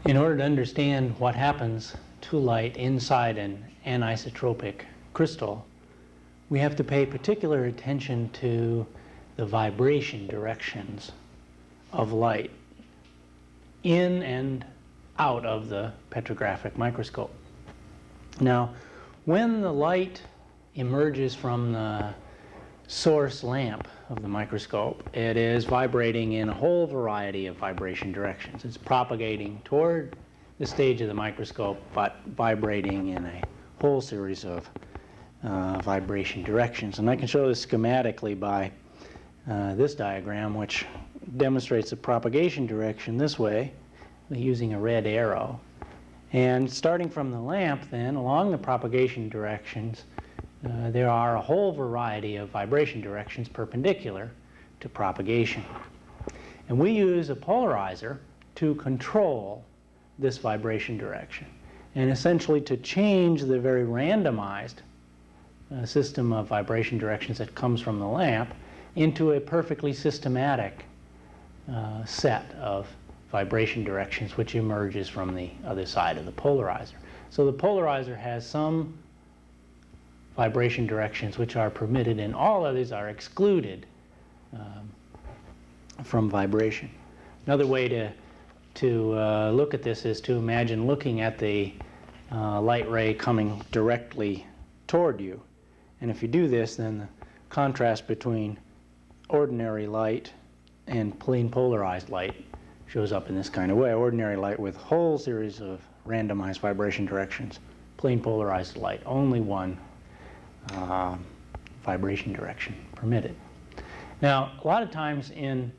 In order to understand what happens to light inside an anisotropic crystal, we have to pay particular attention to the vibration directions of light in and out of the petrographic microscope. Now, when the light emerges from the source lamp of the microscope, it is vibrating in a whole variety of vibration directions. It's propagating toward the stage of the microscope, but vibrating in a whole series of vibration directions. And I can show this schematically by this diagram, which demonstrates the propagation direction this way using a red arrow. And starting from the lamp, then, along the propagation directions, there are a whole variety of vibration directions perpendicular to propagation. And we use a polarizer to control this vibration direction and essentially to change the very randomized system of vibration directions that comes from the lamp into a perfectly systematic set of vibration directions which emerges from the other side of the polarizer. So the polarizer has some vibration directions which are permitted and all others are excluded from vibration. Another way to look at this is to imagine looking at the light ray coming directly toward you. And if you do this, then the contrast between ordinary light and plane polarized light shows up in this kind of way. Ordinary light with a whole series of randomized vibration directions. Plane polarized light, only one vibration direction permitted. Now, a lot of times in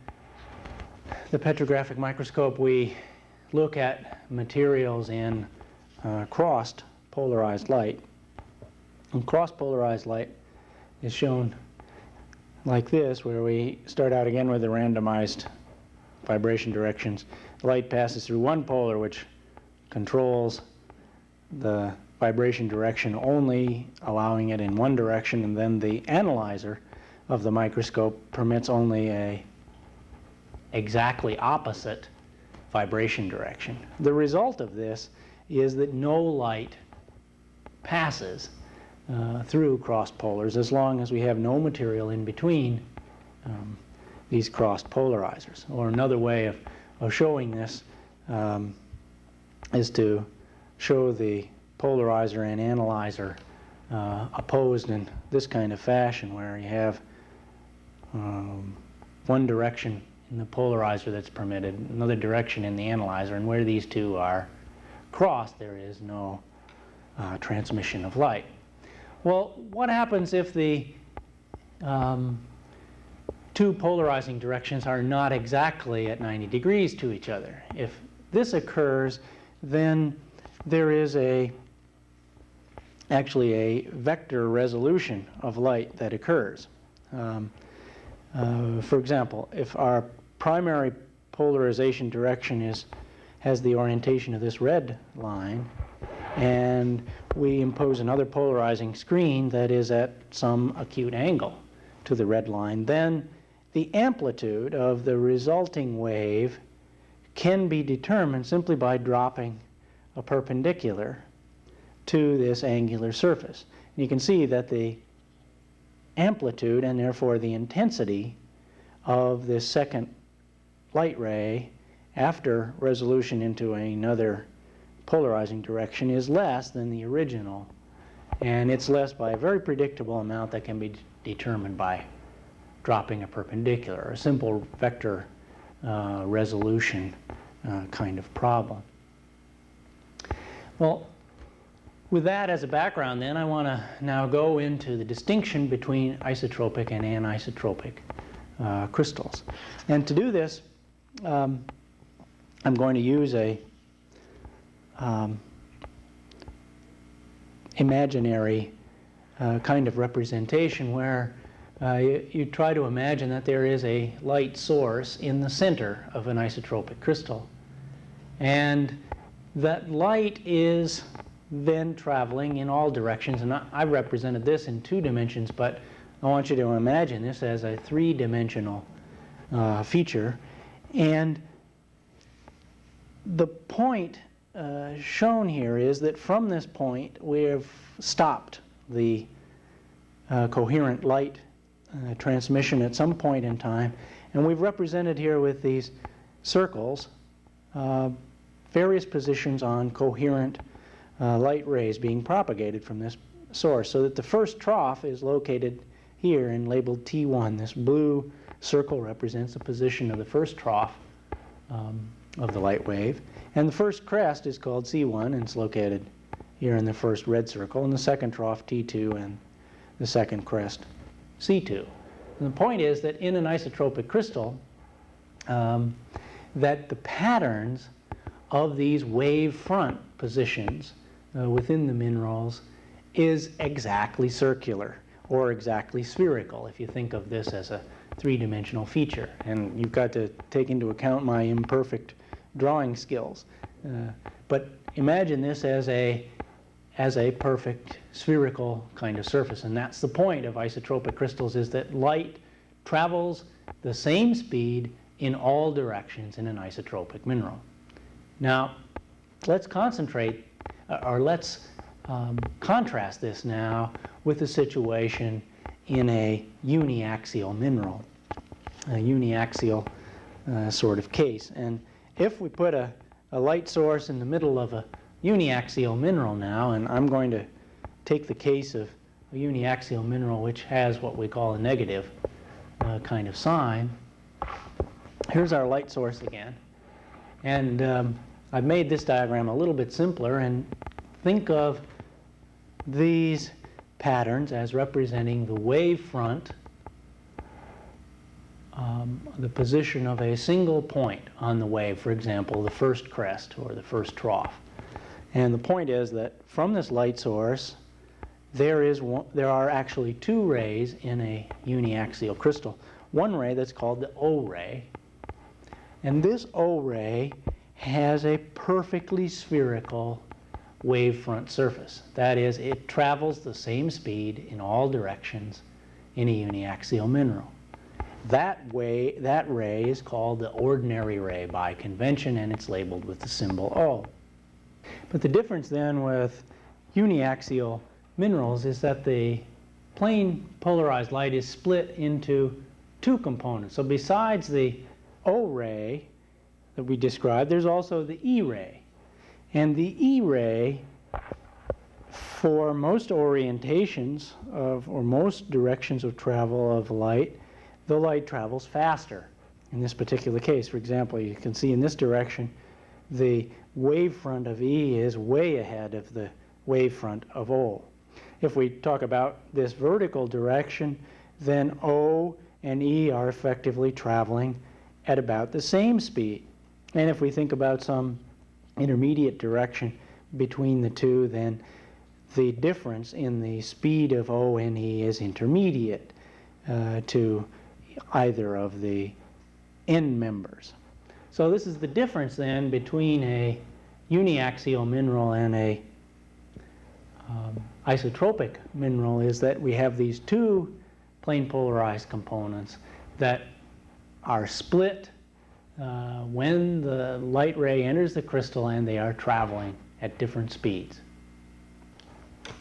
the petrographic microscope we look at materials in crossed polarized light. And cross polarized light is shown like this, where we start out again with the randomized vibration directions. The light passes through one polar, which controls the vibration direction only, allowing it in one direction, and then the analyzer of the microscope permits only a exactly opposite vibration direction. The result of this is that no light passes through crossed polars as long as we have no material in between these crossed polarizers. Or another way of showing this is to show the polarizer and analyzer opposed in this kind of fashion, where you have one direction in the polarizer that's permitted, another direction in the analyzer, and where these two are crossed, there is no transmission of light. Well, what happens if the two polarizing directions are not exactly at 90 degrees to each other? If this occurs, then there is actually a vector resolution of light that occurs. For example, if our primary polarization direction has the orientation of this red line, and we impose another polarizing screen that is at some acute angle to the red line, then the amplitude of the resulting wave can be determined simply by dropping a perpendicular to this angular surface. And you can see that the amplitude, and therefore the intensity, of this second light ray after resolution into another polarizing direction is less than the original, and it's less by a very predictable amount that can be determined by dropping a perpendicular, a simple vector resolution kind of problem. Well, with that as a background, then, I want to now go into the distinction between isotropic and anisotropic crystals. And to do this, I'm going to use a imaginary kind of representation where you try to imagine that there is a light source in the center of an isotropic crystal. And that light is then traveling in all directions. And I represented this in 2 dimensions, but I want you to imagine this as a 3-dimensional feature. And The point shown here is that from this point we have stopped the coherent light transmission at some point in time, and we've represented here with these circles various positions on coherent light rays being propagated from this source, so that the first trough is located here and labeled T1. This blue circle represents the position of the first trough of the light wave, and the first crest is called C1, and it's located here in the first red circle, and the second trough T2, and the second crest C2. And the point is that in an isotropic crystal, that the patterns of these wave front positions within the minerals is exactly circular or exactly spherical, if you think of this as a three-dimensional feature. And you've got to take into account my imperfect drawing skills. But imagine this as a perfect spherical kind of surface, and that's the point of isotropic crystals, is that light travels the same speed in all directions in an isotropic mineral. Now, let's concentrate, or let's contrast this now with the situation in a uniaxial mineral, a uniaxial sort of case. And if we put a light source in the middle of a uniaxial mineral now, and I'm going to take the case of a uniaxial mineral which has what we call a negative kind of sign. Here's our light source again. And I've made this diagram a little bit simpler, and think of these patterns as representing the wave front, the position of a single point on the wave, for example, the first crest or the first trough. And the point is that from this light source, there are actually two rays in a uniaxial crystal. One ray that's called the O ray, and this O ray has a perfectly spherical wavefront surface. That is, it travels the same speed in all directions in a uniaxial mineral. That ray is called the ordinary ray by convention, and it's labeled with the symbol O. But the difference then with uniaxial minerals is that the plane polarized light is split into two components. So besides the O ray that we described, there's also the E ray. And the E ray, for most orientations or most directions of travel of light, the light travels faster. In this particular case, for example, you can see in this direction, the wavefront of E is way ahead of the wavefront of O. If we talk about this vertical direction, then O and E are effectively traveling at about the same speed. And if we think about some intermediate direction between the two, then the difference in the speed of O and E is intermediate to either of the end members. So this is the difference then between a uniaxial mineral and a isotropic mineral, is that we have these two plane polarized components that are split when the light ray enters the crystal, and they are traveling at different speeds.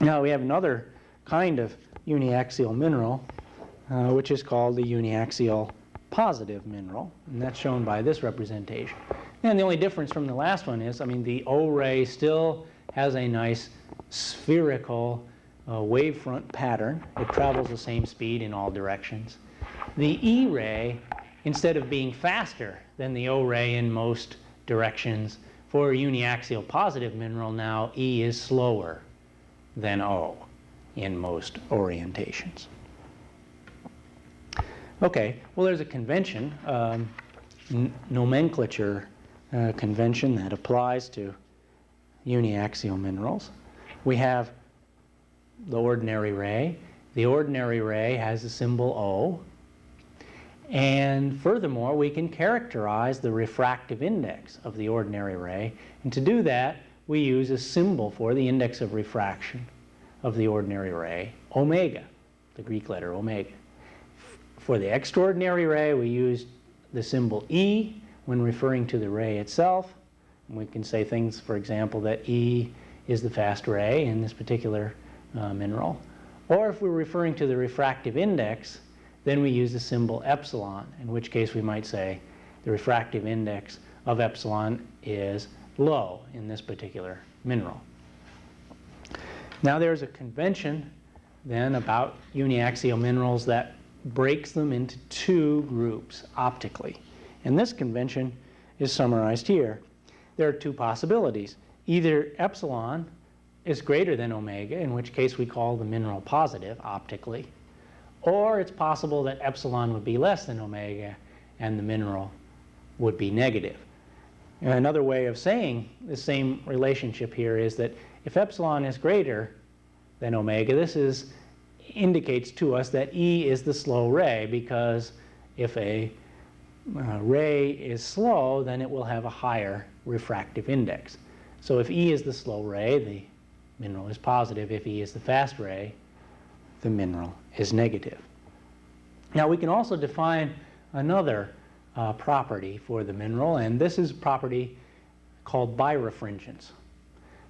Now we have another kind of uniaxial mineral which is called the uniaxial positive mineral, and that's shown by this representation. And the only difference from the last one is, the O ray still has a nice spherical wavefront pattern. It travels the same speed in all directions. The E ray, instead of being faster than the O ray in most directions, for a uniaxial positive mineral now, E is slower than O in most orientations. Okay, well, there's a convention, nomenclature convention that applies to uniaxial minerals. We have the ordinary ray. The ordinary ray has the symbol O. And furthermore, we can characterize the refractive index of the ordinary ray. And to do that, we use a symbol for the index of refraction of the ordinary ray, omega, the Greek letter omega. For the extraordinary ray, we use the symbol E when referring to the ray itself, We can say things, for example, that E is the fast ray in this particular mineral. Or if we're referring to the refractive index, then we use the symbol epsilon, in which case we might say the refractive index of epsilon is low in this particular mineral. Now there's a convention then about uniaxial minerals that breaks them into two groups optically. And this convention is summarized here. There are two possibilities. Either epsilon is greater than omega, in which case we call the mineral positive optically, or it's possible that epsilon would be less than omega and the mineral would be negative. And another way of saying the same relationship here is that if epsilon is greater than omega, this indicates to us that E is the slow ray, because if a ray is slow, then it will have a higher refractive index. So if E is the slow ray, the mineral is positive. If E is the fast ray, the mineral is negative. Now we can also define another property for the mineral, and this is a property called birefringence.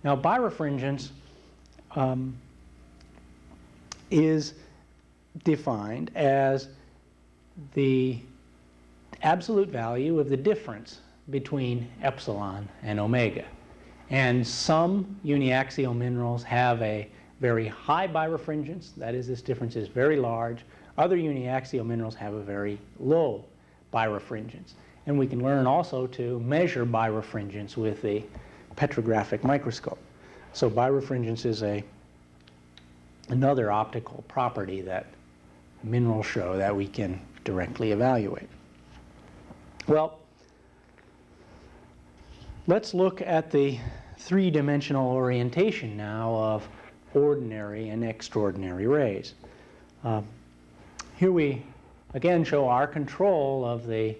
Now birefringence is defined as the absolute value of the difference between epsilon and omega. And some uniaxial minerals have a very high birefringence, that is, this difference is very large. Other uniaxial minerals have a very low birefringence. And we can learn also to measure birefringence with the petrographic microscope. So birefringence is another optical property that minerals show that we can directly evaluate. Well, let's look at the three-dimensional orientation now of ordinary and extraordinary rays. Here we again show our control of the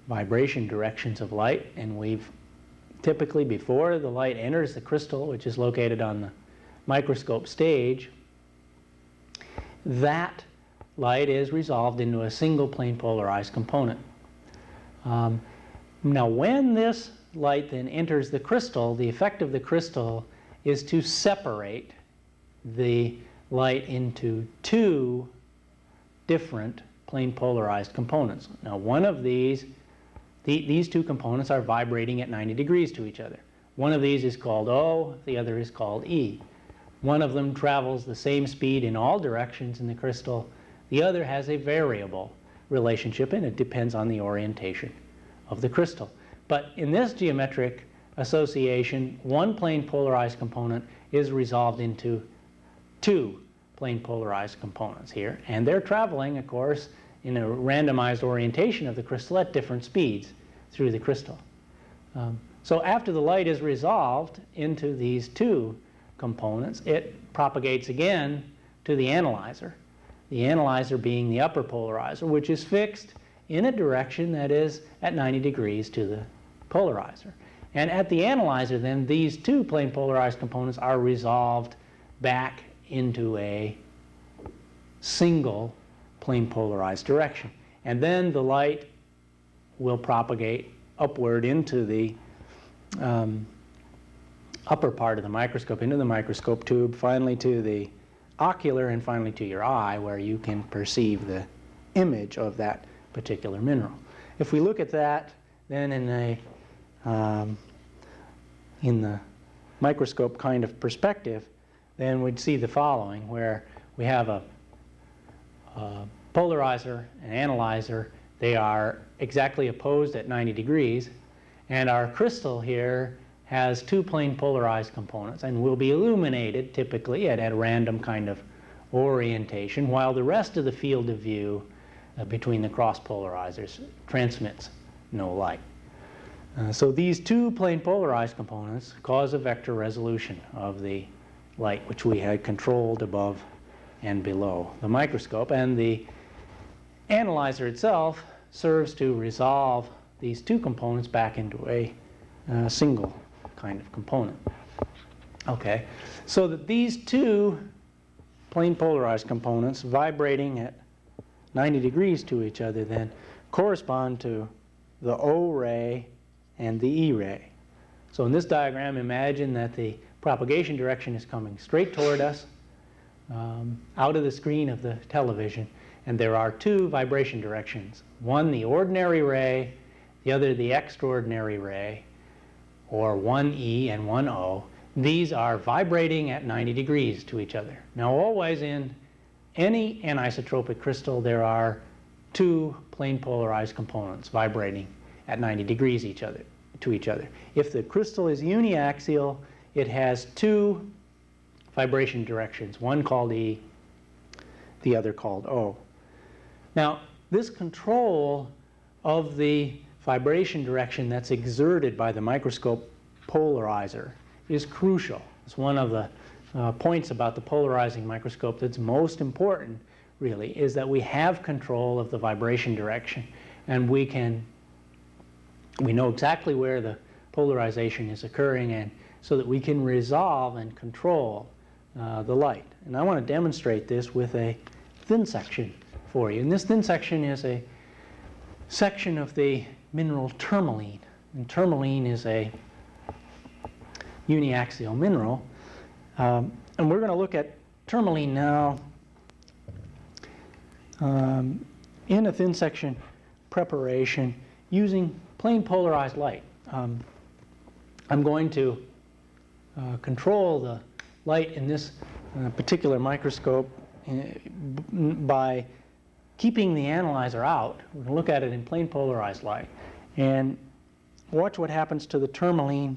vibration directions of light, and we've typically, before the light enters the crystal, which is located on the microscope stage, that light is resolved into a single plane polarized component. Now when this light then enters the crystal, the effect of the crystal is to separate the light into two different plane polarized components. Now one of these two components are vibrating at 90 degrees to each other. One of these is called O, the other is called E. One of them travels the same speed in all directions in the crystal. The other has a variable relationship, and it depends on the orientation of the crystal. But in this geometric association, one plane polarized component is resolved into two plane polarized components here, and they're traveling, of course, in a randomized orientation of the crystal at different speeds through the crystal. So after the light is resolved into these two components, it propagates again to the analyzer. The analyzer being the upper polarizer, which is fixed in a direction that is at 90 degrees to the polarizer. And at the analyzer then, these two plane polarized components are resolved back into a single plane polarized direction. And then the light will propagate upward into the upper part of the microscope, into the microscope tube, finally to the ocular, and finally to your eye, where you can perceive the image of that particular mineral. If we look at that then in the microscope kind of perspective, then we'd see the following, where we have a polarizer and analyzer. They are exactly opposed at 90 degrees, and our crystal here has two plane polarized components and will be illuminated typically at a random kind of orientation, while the rest of the field of view between the cross polarizers transmits no light. So these two plane polarized components cause a vector resolution of the light, which we had controlled above and below the microscope, and the analyzer itself serves to resolve these two components back into a single kind of component. Okay, so that these two plane polarized components vibrating at 90 degrees to each other then correspond to the O ray and the E ray. So in this diagram, imagine that the propagation direction is coming straight toward us, out of the screen of the television, and there are two vibration directions. One, the ordinary ray, the other, the extraordinary ray, or one E and one O. These are vibrating at 90 degrees to each other. Now, always in any anisotropic crystal, there are two plane polarized components vibrating at 90 degrees to each other. If the crystal is uniaxial, it has two vibration directions, one called E, the other called O. Now, this control of the vibration direction that's exerted by the microscope polarizer is crucial. It's one of the points about the polarizing microscope that's most important, really, is that we have control of the vibration direction, and we know exactly where the polarization is occurring, and so that we can resolve and control the light. And I want to demonstrate this with a thin section for you. And this thin section is a section of the mineral tourmaline. And tourmaline is a uniaxial mineral. And we're going to look at tourmaline now in a thin section preparation using plane polarized light. I'm going to control the light in this particular microscope by keeping the analyzer out. We're going to look at it in plane polarized light and watch what happens to the tourmaline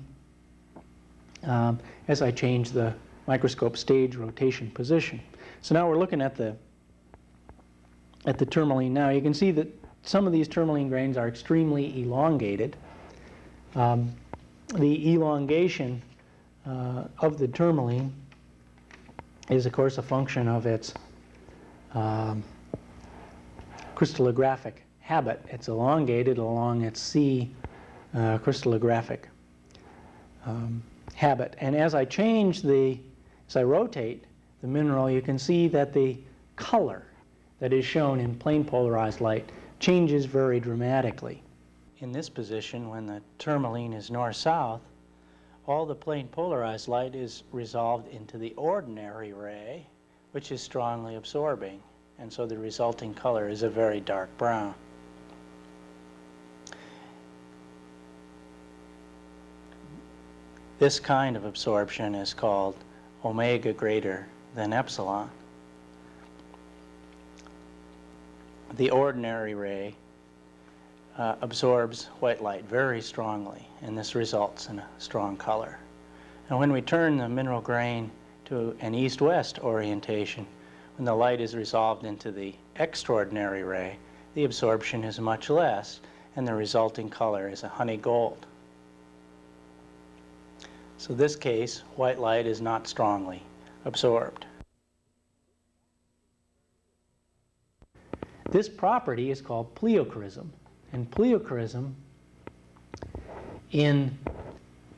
as I change the microscope stage rotation position. So now we're looking at the tourmaline now. You can see that some of these tourmaline grains are extremely elongated. The elongation of the tourmaline is, of course, a function of its crystallographic habit. It's elongated along its C crystallographic habit. And as I rotate the mineral, you can see that the color that is shown in plane polarized light changes very dramatically. In this position, when the tourmaline is north-south, all the plane polarized light is resolved into the ordinary ray, which is strongly absorbing, and so the resulting color is a very dark brown. This kind of absorption is called omega greater than epsilon. The ordinary ray absorbs white light very strongly, and this results in a strong color. And when we turn the mineral grain to an east-west orientation, when the light is resolved into the extraordinary ray, the absorption is much less, and the resulting color is a honey gold. So in this case, white light is not strongly absorbed. This property is called pleochrism. And pleochrism in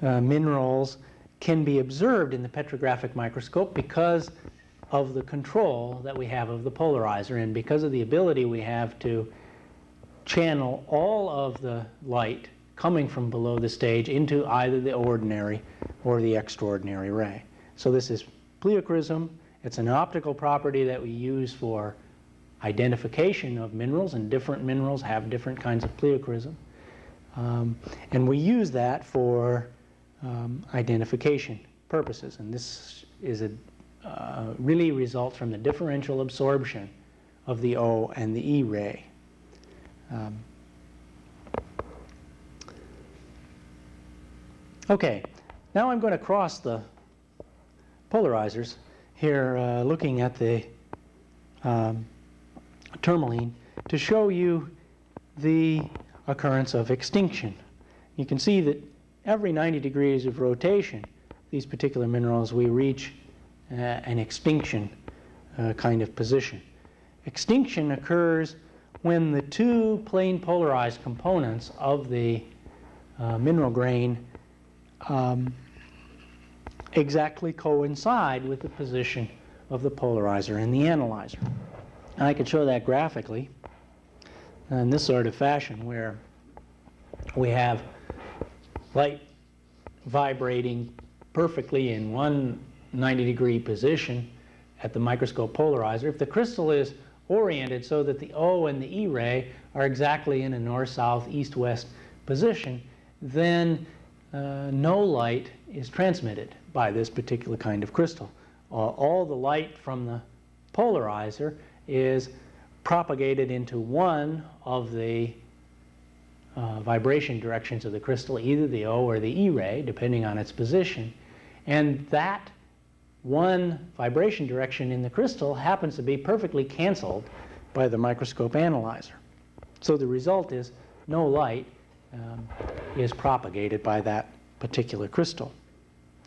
minerals can be observed in the petrographic microscope because of the control that we have of the polarizer and because of the ability we have to channel all of the light coming from below the stage into either the ordinary or the extraordinary ray. So this is pleochrism. It's an optical property that we use for identification of minerals, and different minerals have different kinds of pleochrism. And we use that for identification purposes. And this is really results from the differential absorption of the O and the E ray. Okay, now I'm going to cross the polarizers here, looking at the tourmaline to show you the occurrence of extinction. You can see that every 90 degrees of rotation, these particular minerals, we reach an extinction kind of position. Extinction occurs when the two plane polarized components of the mineral grain exactly coincide with the position of the polarizer and the analyzer. And I could show that graphically in this sort of fashion, where we have light vibrating perfectly in one 90-degree position at the microscope polarizer, if the crystal is oriented so that the O and the E ray are exactly in a north-south, east-west position, then no light is transmitted by this particular kind of crystal. All the light from the polarizer is propagated into one of the vibration directions of the crystal, either the O or the E ray, depending on its position. And that one vibration direction in the crystal happens to be perfectly canceled by the microscope analyzer. So the result is no light is propagated by that particular crystal.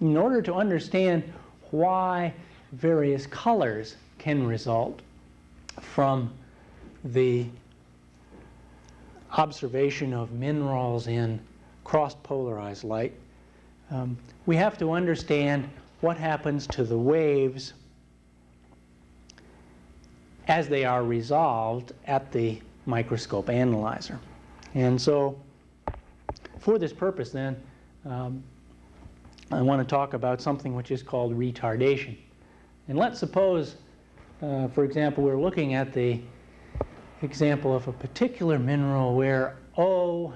In order to understand why various colors can result from the observation of minerals in cross-polarized light, we have to understand what happens to the waves as they are resolved at the microscope analyzer. And so for this purpose then, I want to talk about something which is called retardation. And let's suppose, for example, we're looking at the example of a particular mineral where O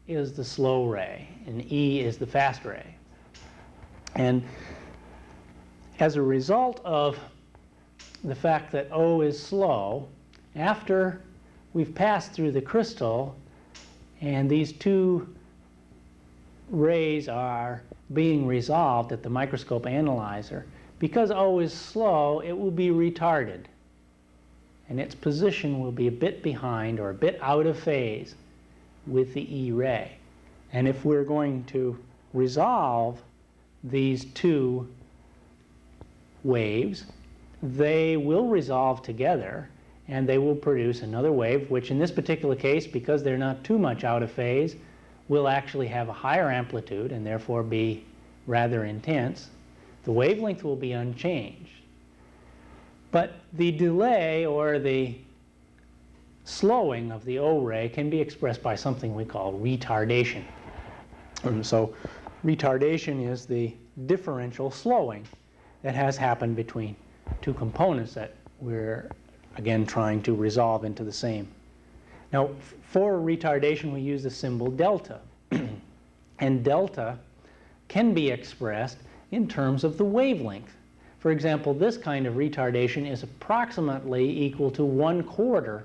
is the slow ray and E is the fast ray. And as a result of the fact that O is slow, after we've passed through the crystal and these two rays are being resolved at the microscope analyzer, because O is slow, it will be retarded. And its position will be a bit behind or a bit out of phase with the E ray. And if we're going to resolve these two waves, they will resolve together and they will produce another wave, which in this particular case, because they're not too much out of phase, will actually have a higher amplitude and therefore be rather intense. The wavelength will be unchanged. But the delay or the slowing of the O ray can be expressed by something we call retardation. So retardation is the differential slowing that has happened between two components that we're again trying to resolve into the same. Now for retardation we use the symbol delta. And delta can be expressed in terms of the wavelength. For example, this kind of retardation is approximately equal to 1/4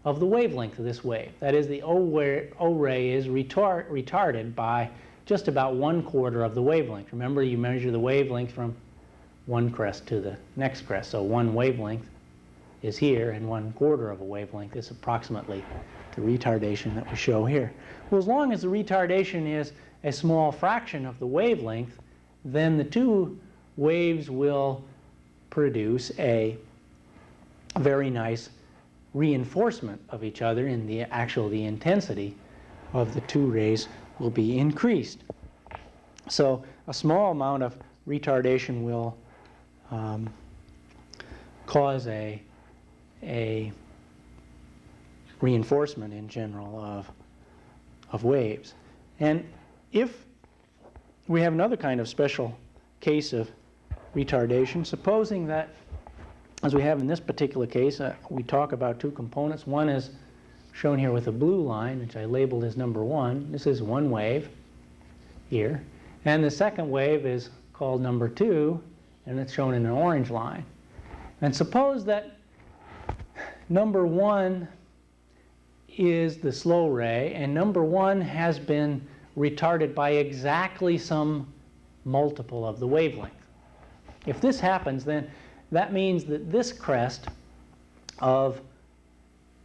of the wavelength of this wave. That is, the O ray is retarded by just about 1/4 of the wavelength. Remember, you measure the wavelength from one crest to the next crest. So one wavelength is here, and 1/4 of a wavelength is approximately the retardation that we show here. Well, as long as the retardation is a small fraction of the wavelength, then the two waves will produce a very nice reinforcement of each other, and the intensity of the two rays will be increased. So a small amount of retardation will cause a reinforcement in general of waves. And if we have another kind of special case of retardation, supposing that, as we have in this particular case, we talk about two components. One is shown here with a blue line, which I labeled as number 1. This is one wave here. And the second wave is called number 2, and it's shown in an orange line. And suppose that number 1 is the slow ray, and number 1 has been retarded by exactly some multiple of the wavelength. If this happens, then that means that this crest of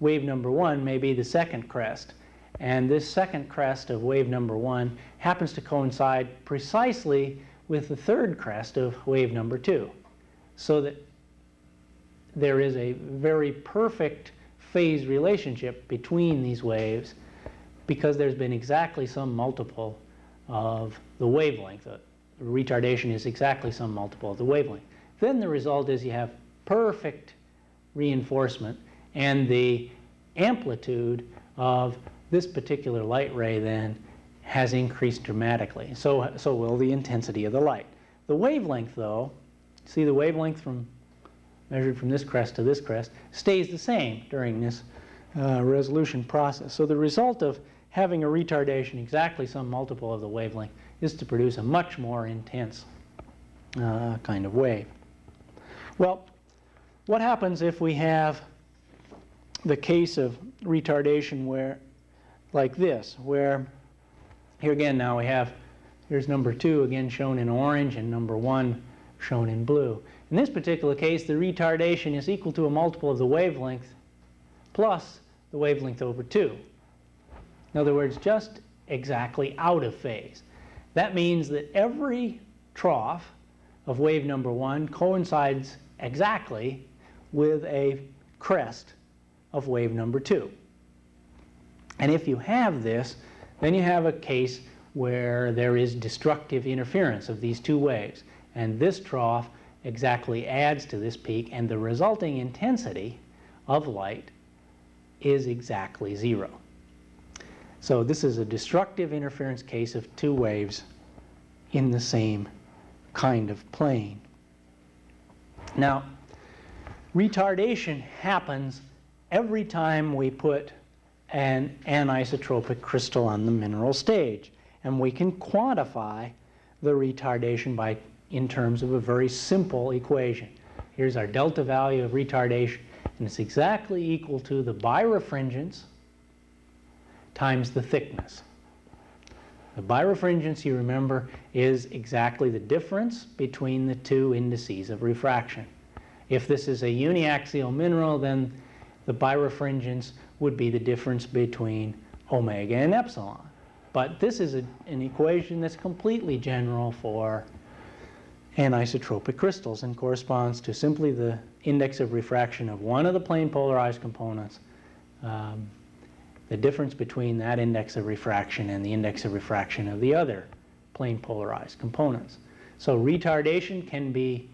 wave number 1 may be the second crest, and this second crest of wave number 1 happens to coincide precisely with the third crest of wave number 2, so that there is a very perfect phase relationship between these waves because there's been exactly some multiple of the wavelength. The retardation is exactly some multiple of the wavelength. Then the result is you have perfect reinforcement, and the amplitude of this particular light ray then has increased dramatically. So will the intensity of the light. The wavelength, though, see the wavelength measured from this crest to this crest, stays the same during this resolution process. So the result of having a retardation exactly some multiple of the wavelength is to produce a much more intense kind of wave. Well, what happens if we have the case of retardation where, like this, where here again now we have, here's number 2 again shown in orange and number 1 shown in blue. In this particular case, the retardation is equal to a multiple of the wavelength plus the wavelength over 2. In other words, just exactly out of phase. That means that every trough of wave number 1 coincides exactly with a crest of wave number 2. And if you have this, then you have a case where there is destructive interference of these two waves. And this trough exactly adds to this peak, and the resulting intensity of light is exactly 0. So this is a destructive interference case of two waves in the same kind of plane. Now, retardation happens every time we put an anisotropic crystal on the mineral stage, and we can quantify the retardation in terms of a very simple equation. Here's our delta value of retardation, and it's exactly equal to the birefringence times the thickness. The birefringence, you remember, is exactly the difference between the two indices of refraction. If this is a uniaxial mineral, then the birefringence would be the difference between omega and epsilon. But this is an equation that's completely general for anisotropic crystals and corresponds to simply the index of refraction of one of the plane polarized components, the difference between that index of refraction and the index of refraction of the other plane polarized components. So retardation can be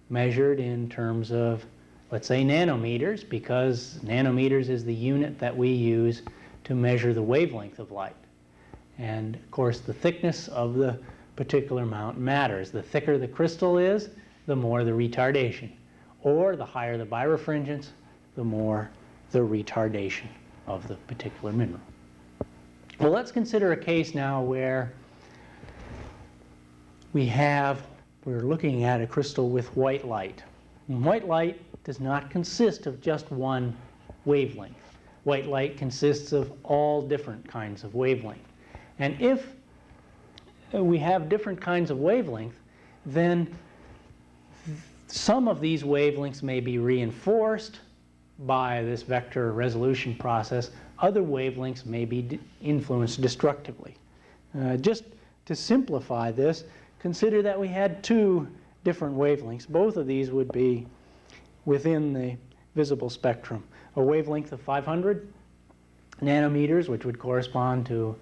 measured in terms of, let's say, nanometers, because nanometers is the unit that we use to measure the wavelength of light. And of course, the thickness of the particular amount matters. The thicker the crystal is, the more the retardation. Or the higher the birefringence, the more the retardation of the particular mineral. Well, let's consider a case now where we're looking at a crystal with white light. And white light does not consist of just one wavelength. White light consists of all different kinds of wavelength. And if we have different kinds of wavelength, then some of these wavelengths may be reinforced by this vector resolution process. Other wavelengths may be influenced destructively. Just to simplify this, consider that we had two different wavelengths. Both of these would be within the visible spectrum. A wavelength of 500 nanometers, which would correspond to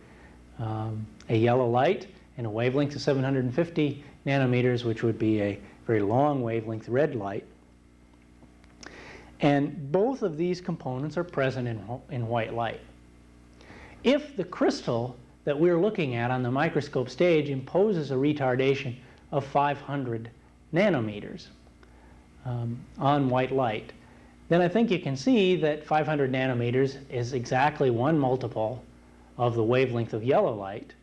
a yellow light, and a wavelength of 750 nanometers, which would be a very long wavelength red light. And both of these components are present in white light. If the crystal that we're looking at on the microscope stage imposes a retardation of 500 nanometers on white light, then I think you can see that 500 nanometers is exactly one multiple of the wavelength of yellow light,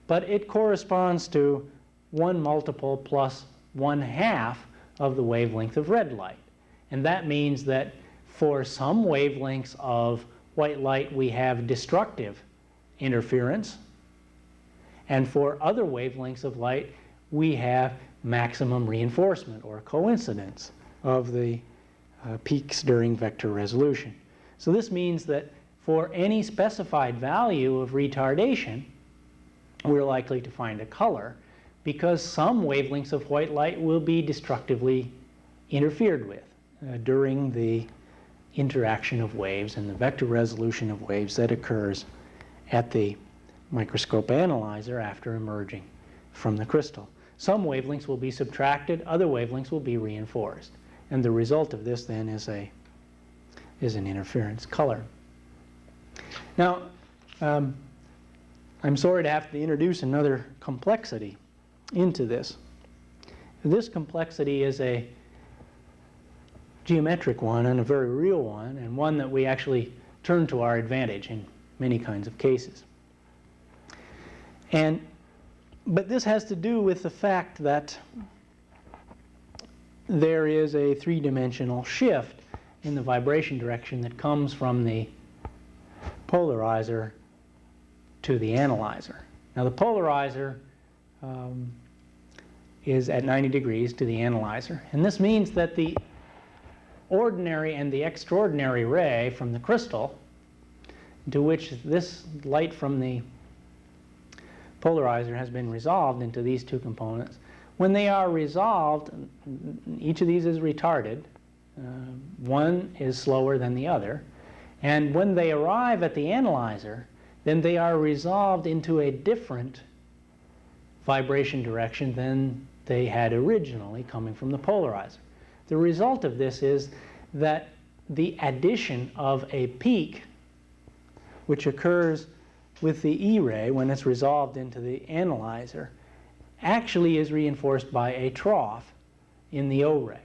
but it corresponds to one multiple plus 1/2 of the wavelength of red light. And that means that for some wavelengths of white light we have destructive interference, and for other wavelengths of light we have maximum reinforcement or coincidence of the peaks during vector resolution. So this means that for any specified value of retardation, we're likely to find a color, because some wavelengths of white light will be destructively interfered with during the interaction of waves and the vector resolution of waves that occurs at the microscope analyzer after emerging from the crystal. Some wavelengths will be subtracted, other wavelengths will be reinforced. And the result of this then is an interference color. Now, I'm I'm sorry to have to introduce another complexity into this. This complexity is a geometric one and a very real one, and one that we actually turn to our advantage in many kinds of cases. But this has to do with the fact that there is a three-dimensional shift in the vibration direction that comes from the polarizer to the analyzer. Now the polarizer is at 90 degrees to the analyzer, and this means that the ordinary and the extraordinary ray from the crystal, to which this light from the polarizer has been resolved into these two components, when they are resolved, each of these is retarded. One is slower than the other. And when they arrive at the analyzer, then they are resolved into a different vibration direction than they had originally coming from the polarizer. The result of this is that the addition of a peak, which occurs with the E-ray when it's resolved into the analyzer, actually is reinforced by a trough in the O-ray.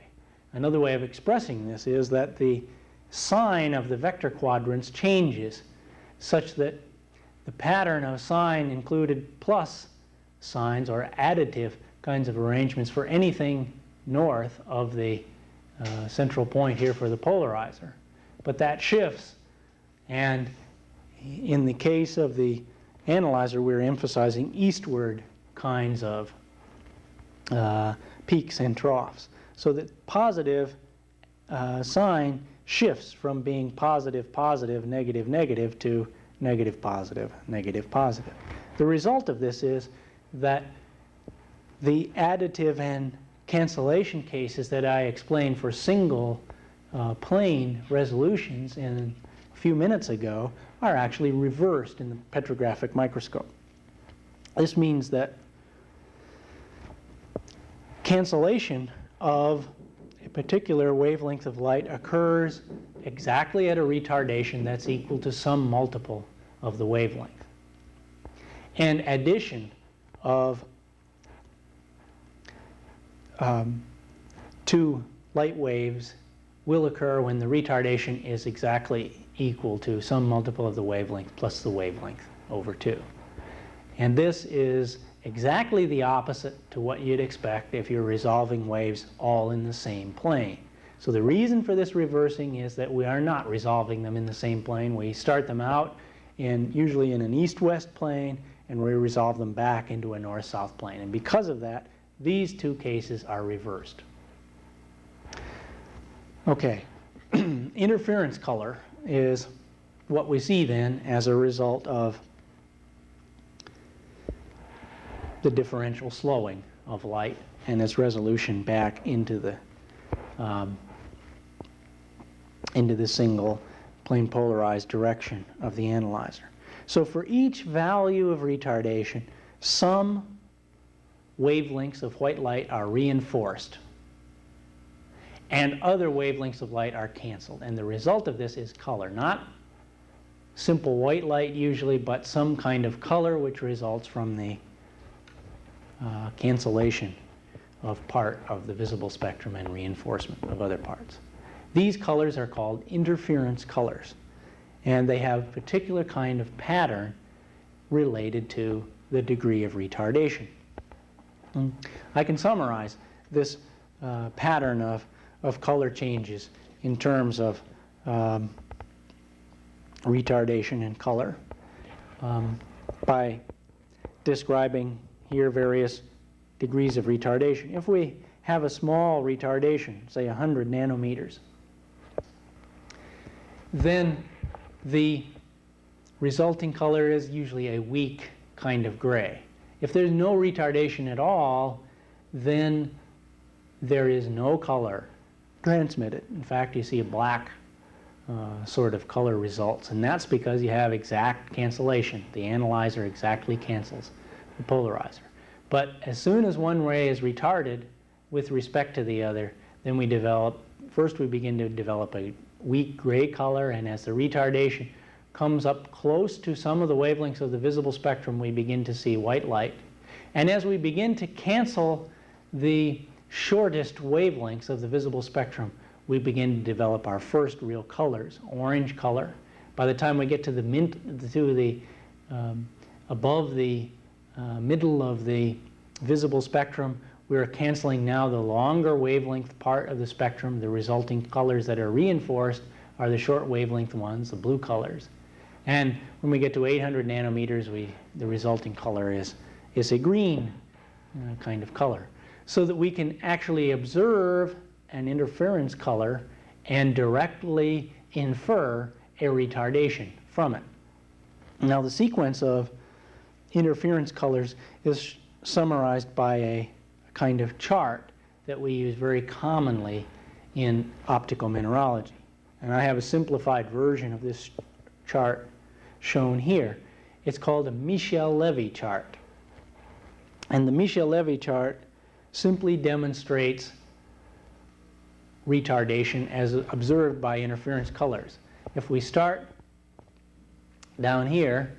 Another way of expressing this is that the sign of the vector quadrants changes such that the pattern of sign included plus signs or additive kinds of arrangements for anything north of the central point here for the polarizer. But that shifts, and in the case of the analyzer, we're emphasizing eastward kinds of peaks and troughs. So that positive sign shifts from being positive, positive, negative, negative to negative, positive, negative, positive. The result of this is that the additive and cancellation cases that I explained for single plane resolutions in a few minutes ago are actually reversed in the petrographic microscope. This means that cancellation of a particular wavelength of light occurs exactly at a retardation that's equal to some multiple of the wavelength. And addition of two light waves will occur when the retardation is exactly equal to some multiple of the wavelength plus the wavelength over 2. And this is exactly the opposite to what you'd expect if you're resolving waves all in the same plane. So the reason for this reversing is that we are not resolving them in the same plane. We start them out usually in an east-west plane, and we resolve them back into a north-south plane. And because of that, these two cases are reversed. Okay, interference color is what we see then as a result of the differential slowing of light and its resolution back into the single plane polarized direction of the analyzer. So for each value of retardation, some wavelengths of white light are reinforced and other wavelengths of light are canceled. And the result of this is color, not simple white light usually, but some kind of color which results from the cancellation of part of the visible spectrum and reinforcement of other parts. These colors are called interference colors, and they have a particular kind of pattern related to the degree of retardation. I can summarize this pattern of color changes in terms of retardation and color by describing here various degrees of retardation. If we have a small retardation, say 100 nanometers, then the resulting color is usually a weak kind of gray. If there's no retardation at all, then there is no color transmitted. In fact, you see a black sort of color results, and that's because you have exact cancellation. The analyzer exactly cancels the polarizer. But as soon as one ray is retarded with respect to the other, then we begin to develop a weak gray color, and as the retardation comes up close to some of the wavelengths of the visible spectrum, we begin to see white light. And as we begin to cancel the shortest wavelengths of the visible spectrum, we begin to develop our first real colors, orange color. By the time we get to the above the middle of the visible spectrum, we're canceling now the longer wavelength part of the spectrum. The resulting colors that are reinforced are the short wavelength ones, the blue colors. And when we get to 800 nanometers, the resulting color is a green kind of color. So that we can actually observe an interference color and directly infer a retardation from it. Now the sequence of interference colors is summarized by a kind of chart that we use very commonly in optical mineralogy. And I have a simplified version of this chart shown here. It's called a Michel-Levy chart. And the Michel-Levy chart simply demonstrates retardation as observed by interference colors. If we start down here,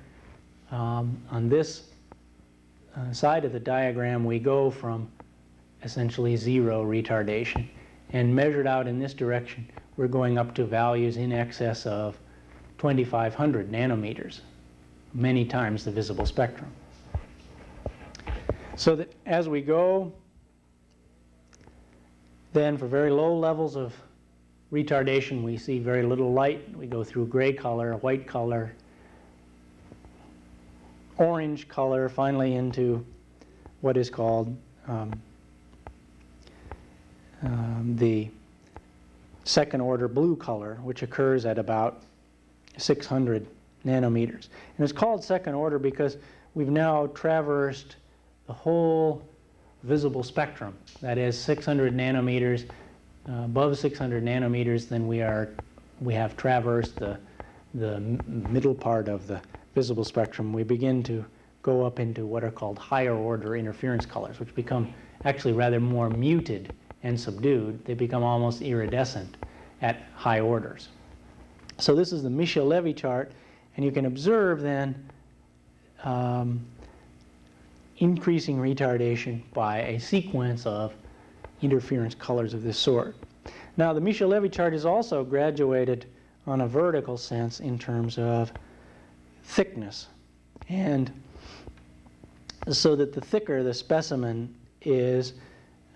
on this side of the diagram, we go from essentially zero retardation. And measured out in this direction, we're going up to values in excess of 2,500 nanometers, many times the visible spectrum. So that as we go, then for very low levels of retardation, we see very little light. We go through gray color, white color, orange color, finally into what is called the second order blue color, which occurs at about 600 nanometers. And it's called second order because we've now traversed the whole visible spectrum. That is 600 nanometers. Above 600 nanometers, then we have traversed the middle part of the visible spectrum. We begin to go up into what are called higher order interference colors, which become actually rather more muted and subdued. They become almost iridescent at high orders. So this is the Michel-Levy chart, and you can observe then increasing retardation by a sequence of interference colors of this sort. Now the Michel-Levy chart is also graduated on a vertical sense in terms of thickness, and so that the thicker the specimen is,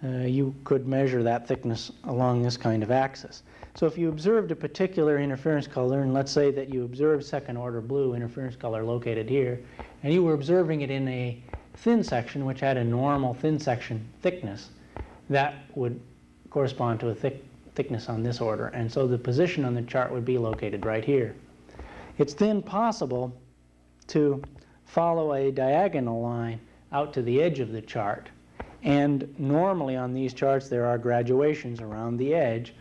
you could measure that thickness along this kind of axis. So if you observed a particular interference color, and let's say that you observed second order blue interference color located here, and you were observing it in a thin section which had a normal thin section thickness, that would correspond to a thickness on this order, and so the position on the chart would be located right here. It's then possible to follow a diagonal line out to the edge of the chart, and normally on these charts there are graduations around the edge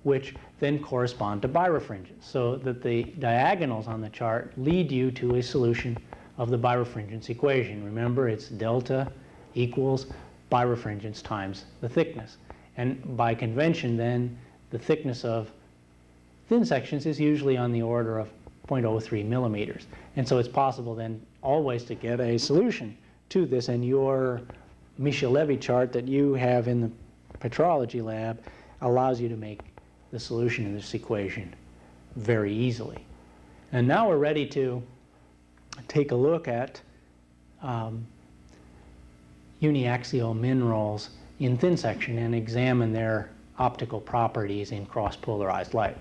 which then correspond to birefringence, so that the diagonals on the chart lead you to a solution of the birefringence equation. Remember, it's delta equals birefringence times the thickness. And by convention then, the thickness of thin sections is usually on the order of 0.03 millimeters. And so it's possible then always to get a solution to this, and your Michel-Levy chart that you have in the petrology lab allows you to make the solution of this equation very easily. And now we're ready to take a look at uniaxial minerals in thin section and examine their optical properties in cross-polarized light.